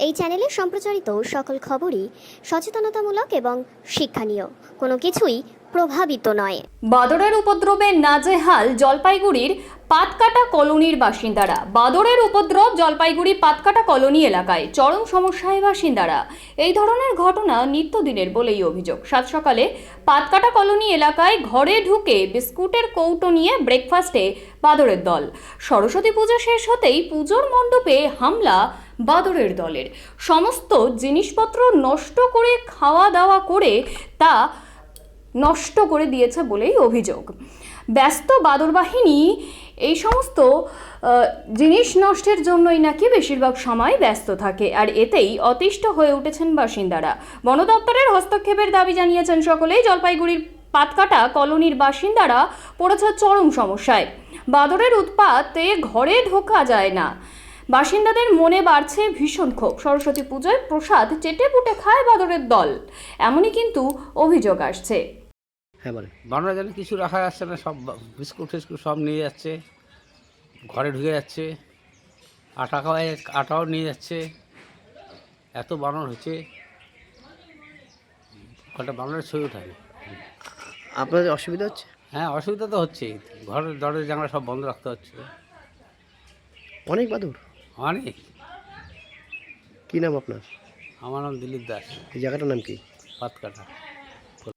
এই চ্যানেলে সম্প্রচারিত সকল খবরই সচেতনতামূলক এবং শিক্ষণীয়, কোনো কিছুই প্রভাবিত নয়। বাদরের উপদ্রবে নাজেহাল জলপাইগুড়ির পাতকাটা কলোনির বাসিন্দারা। বাদরের উপদ্রব জলপাইগুড়ি পাতকাটা কলোনি এলাকায় চরম সমস্যায় বাসিন্দারা। এই ধরনের ঘটনা নিত্যদিনের বলেই অভিযোগ। সাত সকালে পাতকাটা কলোনি এলাকায় ঘরে ঢুকে বিস্কুটের কৌটো নিয়ে ব্রেকফাস্টে বাদরের দল। সরস্বতী পুজো শেষ হতেই পুজোর মণ্ডপে হামলা বাদরের দলের। সমস্ত জিনিসপত্র নষ্ট করে খাওয়া দাওয়া করে তা নষ্ট করে দিয়েছে বলেই অভিযোগ। ব্যস্ত বাদর বাহিনী এই সমস্ত জিনিস নষ্টের জন্যই নাকি বেশিরভাগ সময় ব্যস্ত থাকে, আর এতেই অতিষ্ঠ হয়ে উঠেছেন বাসিন্দারা। বন দপ্তরের হস্তক্ষেপের দাবি জানিয়েছেন সকলেই। জলপাইগুড়ির পাতকাটা কলোনির বাসিন্দারা পড়েছে চরম সমস্যায়। বাদরের উৎপাতে ঘরে ঢোকা যায় না। বাসিন্দাদের মনে বাড়ছে ভীষণ ক্ষোভ। সরস্বতী পুজোয় প্রসাদ চেটে পুটে খায় বাদরের দল, এমনই কিন্তু অভিযোগ আসছে। বানরা যেন কিছু রাখা যাচ্ছে না, সব বিস্কুট ফিস্কুট সব নিয়ে যাচ্ছে, ঘরে ঢুকে যাচ্ছে, আটাও নিয়ে যাচ্ছে। এত বানর হচ্ছে, কটা বানরের ছবি উঠায়। আপনাদের অসুবিধা হচ্ছে? হ্যাঁ, অসুবিধা তো হচ্ছেই। ঘরের দরজা জানলা সব বন্ধ রাখতে হচ্ছে। অনেক বাদুর? অনেক। কী নাম আপনার? আমার নাম দিলীপ দাস। এই জায়গাটার নাম কি? পাতকাটা।